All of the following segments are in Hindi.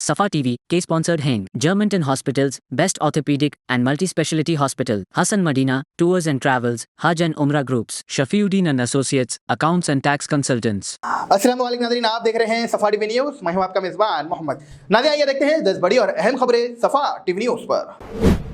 Safa TV, K-sponsored Heng, Germantown Hospitals, Best Orthopedic and Multi-Speciality Hospital, Hassan Madina, Tours and Travels, Hajj and Umrah Groups, Shafiuddin and Associates, Accounts and Tax Consultants. अस्सलाम वालेकुम नाज़रीन, आप देख रहे हैं सफा टीवी न्यूज़। मैं हूं आपका मेज़बान मोहम्मद। नाज़रीन, आइए देखते हैं 10 बड़ी और अहम खबरें सफा टीवी न्यूज़ पर।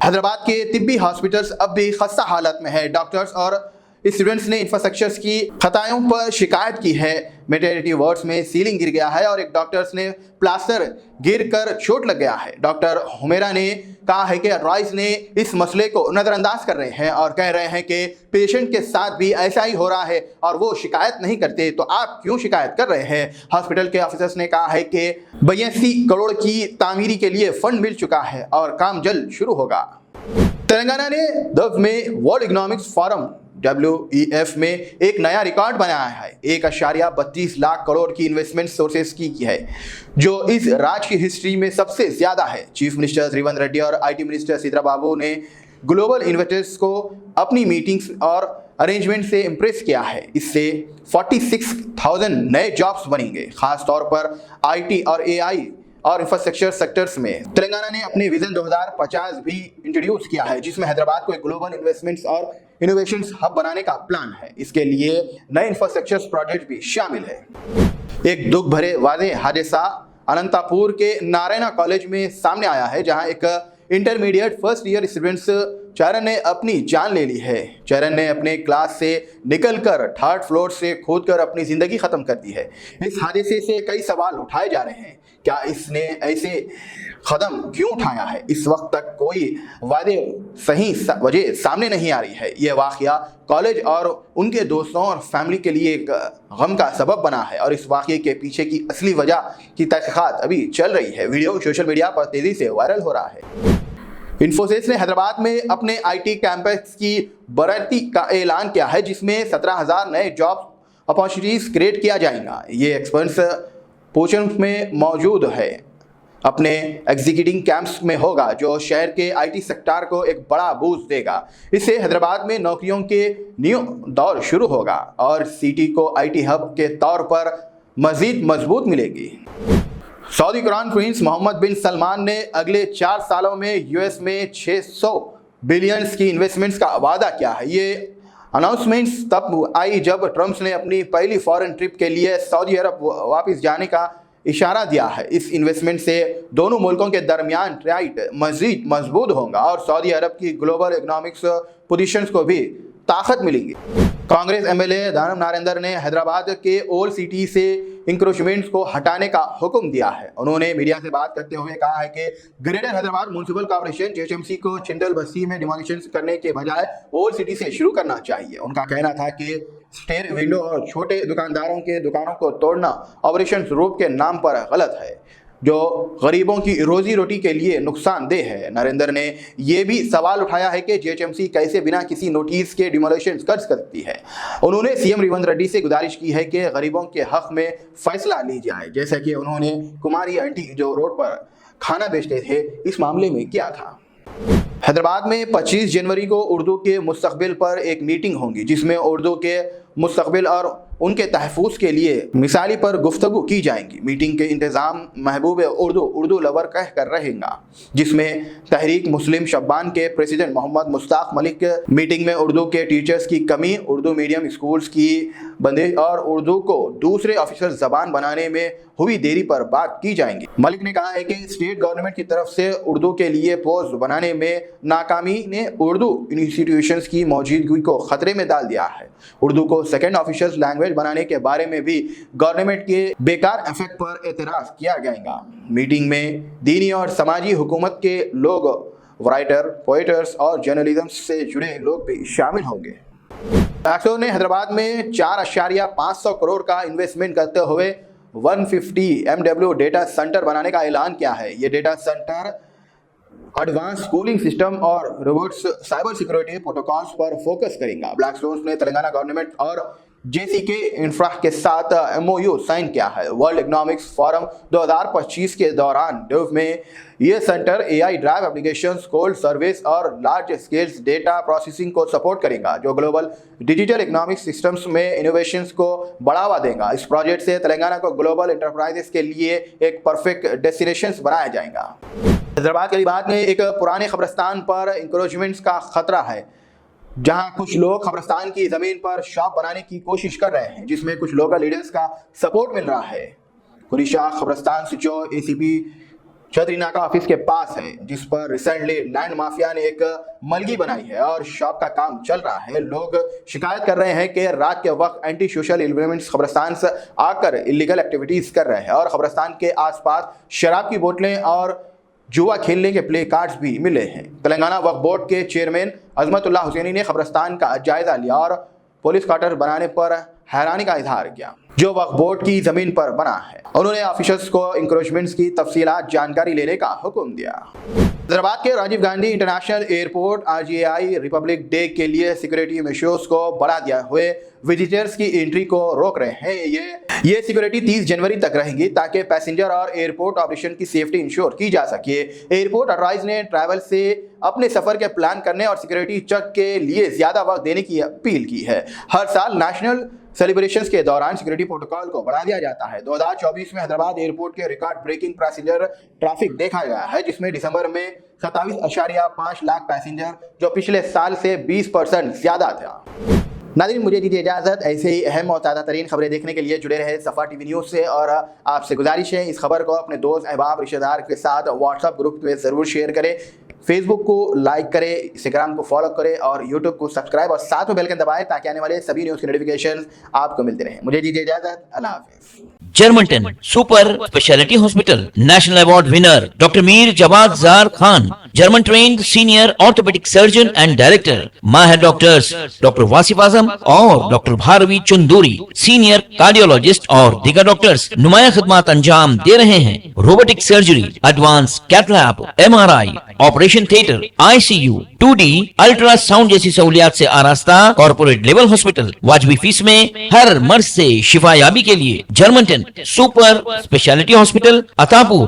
हैदराबाद के तिब्बी हॉस्पिटल्स अब भी खस्ता हालत में है। डॉक्टर्स और स्टूडेंट्स ने इंफ्रास्ट्रक्चर्स की खताओं पर शिकायत की है। मैटरनिटी वार्ड्स में सीलिंग गिर गया है और एक डॉक्टर्स ने प्लास्टर गिर कर चोट लग गया है। डॉक्टर हुमेरा ने कहा है कि रॉयस ने इस मसले को नज़रअंदाज कर रहे हैं और कह रहे हैं कि पेशेंट के साथ भी ऐसा ही हो रहा है और वो शिकायत नहीं करते, तो आप क्यों शिकायत कर रहे हैं। हॉस्पिटल के ऑफिसर्स ने कहा है कि 82 करोड़ की तामीरी के लिए फंड मिल चुका है और काम जल्द शुरू होगा। तेलंगाना ने दफ में वर्ल्ड इकोनॉमिक्स फोरम WEF में एक नया रिकॉर्ड बनाया है। 1.32 लाख करोड़ की इन्वेस्टमेंट सोर्सेस की है, जो इस राज्य की हिस्ट्री में सबसे ज्यादा है। चीफ मिनिस्टर रेवंत रेड्डी और IT मिनिस्टर सीतारा बाबू ने ग्लोबल इन्वेस्टर्स को अपनी मीटिंग्स और अरेंजमेंट से इम्प्रेस किया है। इससे 46,000 नए जॉब्स बनेंगे, खास तौर पर IT और AI और इंफ्रास्ट्रक्चर सेक्टर्स में। तेलंगाना ने अपने विजन 2050 भी इंट्रोड्यूस किया है, जिसमें हैदराबाद को एक ग्लोबल इन्वेस्टमेंट्स और इनोवेशंस हब बनाने का प्लान है। इसके लिए नए इंफ्रास्ट्रक्चर प्रोजेक्ट भी शामिल है। एक दुख भरे वादे हादसा अनंतपुर के नारायणा कॉलेज में सामने आया है, जहां एक इंटरमीडिएट फर्स्ट ईयर स्टूडेंट्स चरण ने अपनी जान ले ली है। चरण ने अपने क्लास से निकलकर 3rd फ्लोर से कूदकर अपनी जिंदगी खत्म कर दी है। इस हादसे से कई सवाल उठाए जा रहे हैं। क्या इसने ऐसे कदम क्यों उठाया है? इस वक्त तक कोई वादे सही वजह सामने नहीं आ रही है। यह वाकया कॉलेज और उनके दोस्तों और फैमिली के लिए एक गम का सबब बना है और इस वाकये के पीछे की असली वजह की तहकीकात अभी चल रही है। वीडियो सोशल मीडिया पर तेजी से वायरल हो रहा है। इन्फोसिस ने हैदराबाद में अपने IT कैंपस की बढ़ती का ऐलान किया है, जिसमें 17,000 नए जॉब अपॉर्चुनिटीज क्रिएट किया जाएगा। ये एक्सपर्ट्स पोर्शन में मौजूद है, अपने एग्जीक्यूटिव कैंप्स में होगा, जो शहर के IT सेक्टर को एक बड़ा बूस्ट देगा। इससे हैदराबाद में नौकरियों के न्यू दौर शुरू होगा और सिटी को IT हब के तौर पर मजीद मजबूत मिलेगी। सऊदी क्राउन प्रिंस मोहम्मद बिन सलमान ने अगले 4 सालों में US में 600 बिलियन की इन्वेस्टमेंट्स का वादा किया है। ये अनाउंसमेंट्स तब आई जब ट्रंप ने अपनी पहली फॉरेन ट्रिप के लिए सऊदी अरब वापस जाने का इशारा दिया है। इस इन्वेस्टमेंट से दोनों मुल्कों के दरमियान ट्रेड मजीद मजबूत होगा और सऊदी अरब की ग्लोबल इकोनॉमिक्स पोजीशंस को भी ताकत मिलेगी। कांग्रेस MLA दानव नरेंद्र ने हैदराबाद के ओल्ड सिटी से इंक्रोचमेंट्स को हटाने का हुक्म दिया है। उन्होंने मीडिया से बात करते हुए कहा है कि greater Hyderabad municipal corporation JHMC को चिंतल बस्ती में डिमोलिशन करने के बजाय ओल्ड सिटी से शुरू करना चाहिए। उनका कहना था कि स्टेयर विंडो और छोटे दुकानदारों के दुकानों को तोड़ना ऑपरेशन रूप के नाम पर गलत है, जो गरीबों की रोजी रोटी के लिए नुकसानदेह है। नरेंद्र ने यह भी सवाल उठाया है कि JHMC कैसे बिना किसी नोटिस के डिमोलिशन कर सकती है। उन्होंने CM रेवंत रेड्डी से गुजारिश की है कि गरीबों के हक में फैसला ली जाए, जैसा कि उन्होंने कुमारी आंटी जो रोड पर खाना बेचते थे इस मामले में किया था। हैदराबाद में 25 जनवरी को उर्दू के मुस्तकबिल पर एक मीटिंग होगी, जिसमें उर्दू के मुस्तकबिल और उनके तहफ़्फ़ुज़ के लिए मिसाली पर गुफ्तगू की जाएंगी। मीटिंग के इंतज़ाम महबूब उर्दू लवर कह कर रहेगा, जिसमें तहरीक मुस्लिम शब्बान के प्रेसिडेंट मोहम्मद मुश्ताक मलिक मीटिंग में उर्दू के टीचर्स की कमी, उर्दू मीडियम स्कूल्स की बंदिश और उर्दू को दूसरे ऑफिशियल ज़बान बनाने में हुई देरी पर बात की जाएंगी। मलिक ने कहा है कि स्टेट गवर्नमेंट की तरफ से उर्दू के लिए पोस्ट बनाने में नाकामी ने उर्दू इंस्टीट्यूशंस की मौजूदगी को खतरे में डाल दिया है। उर्दू को सेकेंड ऑफिशियल लैंग्वेज बनाने के बारे में भी गवर्नमेंट के बेकार इफेक्ट पर एतराज किया जाएगा। मीटिंग में दीनी और समाजी हुकूमत के लोग, राइटर, पोएटर्स और जर्नलिज्म से जुड़े लोग भी शामिल होंगे। एक्सो ने हैदराबाद में 4.5 करोड़ का इन्वेस्टमेंट करते हुए 150 MW डेटा सेंटर बनाने का ऐलान किया है। ये data centre advance cooling system और रोबोट्स साइबर सिक्योरिटी प्रोटोकॉल्स पर फोकस करेगा। ब्लैकस्टोन ने तेलंगाना गवर्नमेंट और JCK इंफ्रा के साथ MOU साइन किया है। वर्ल्ड इकोनॉमिक्स फोरम 2025 के दौरान डेव में ये centre AI drive applications, cold service और लार्ज स्केल डेटा प्रोसेसिंग को सपोर्ट करेगा, जो ग्लोबल डिजिटल इकोनॉमिक सिस्टम्स में इनोवेशंस को बढ़ावा देगा। इस प्रोजेक्ट से तेलंगाना को ग्लोबल इंटरप्राइजेस के लिए एक परफेक्ट डेस्टिनेशन बनाया जाएगा। हैदराबाद के अलीबाग में एक पुराने कब्रिस्तान पर इंक्रोचमेंट्स का खतरा है, जहां कुछ लोग कब्रिस्तान की जमीन पर शॉप बनाने की कोशिश कर रहे हैं, जिसमें कुछ लोकल लीडर्स का सपोर्ट मिल रहा है। कुरिशा कब्रिस्तान सिचो ACP छतरीना का ऑफिस के पास है, जिस पर रिसेंटली लैंड माफिया ने एक मलगी बनाई है और शॉप का काम चल रहा है। लोग शिकायत कर रहे हैं कि रात के वक्त एंटी सोशल एलिमेंट्स कब्रिस्तान से आकर इलीगल एक्टिविटीज कर रहे हैं और कब्रिस्तान के आसपास शराब की बोतलें और जुआ खेलने के प्ले कार्ड्स भी मिले हैं। तेलंगाना वक्फ बोर्ड के चेयरमैन अजमतुल्ला हुसैनी ने कब्रिस्तान का जायजा लिया और पुलिस क्वार्टर बनाने पर हैरानी का इजहार किया, जो वक्फ बोर्ड की जमीन पर बना है। उन्होंने ऑफिसर्स को इंक्रोचमेंट्स की तफसीलात जानकारी लेने का हुक्म दिया। हैदराबाद के Rajiv Gandhi international airport RGI republic day के लिए सिक्योरिटी मेजर्स को बढ़ा दिया हुए विजिटर्स की एंट्री को रोक रहे हैं। ये सिक्योरिटी 30 जनवरी तक रहेगी, ताकि पैसेंजर और एयरपोर्ट ऑपरेशन की सेफ्टी इंश्योर की जा सके। एयरपोर्ट अथॉरिटीज ने ट्रैवल से अपने सफर के प्लान करने और सिक्योरिटी चेक के लिए ज्यादा वक्त देने की अपील की है। हर साल नेशनल सेलिब्रेशंस के दौरान सिक्योरिटी प्रोटोकॉल को बढ़ा दिया जाता है। 2024 में हैदराबाद एयरपोर्ट के रिकॉर्ड ब्रेकिंग पैसेंजर ट्रैफिक देखा गया है, जिसमें दिसंबर में 27.5 लाख पैसेंजर, जो पिछले साल से 20% ज्यादा था। नाज़रीन, मुझे दीजिए इजाज़त। ऐसे ही अहम और ताज़ा तरीन खबरें देखने के लिए जुड़े रहे सफ़ा TV न्यूज़ से, और आपसे गुजारिश है इस खबर को अपने दोस्त, अहबाब, रिश्तेदार के साथ व्हाट्सएप ग्रुप में ज़रूर शेयर करें। फेसबुक को लाइक करें, इंस्टाग्राम को फॉलो करें और यूट्यूब को सब्सक्राइब और साथ में बेल आइकन दबाएं, ताकि आने वाले सभी न्यूज़ की नोटिफिकेशन आपको मिलते रहें। मुझे दीजिए इजाज़त। अल्लाह हाफ़िज़। Germanten super speciality hospital, national award winner doctor Mir Jawad Zar Khan, German trained senior orthopaedic surgeon and director, माहिर डॉक्टर्स डॉक्टर वासिफ आजम और doctor Bharavi Chanduri, senior cardiologist और दीगर डॉक्टर्स नुमाया खिदमत अंजाम दे रहे हैं। Robotic surgery, advance cath lab, MRI, operation theatre, ICU, 2D ultrasound जैसी सहूलियात से आरास्ता कॉर्पोरेट लेवल हॉस्पिटल, वाजबी फीस में हर मर्ज से शिफायाबी के लिए Germanton super speciality hospital, Attapur,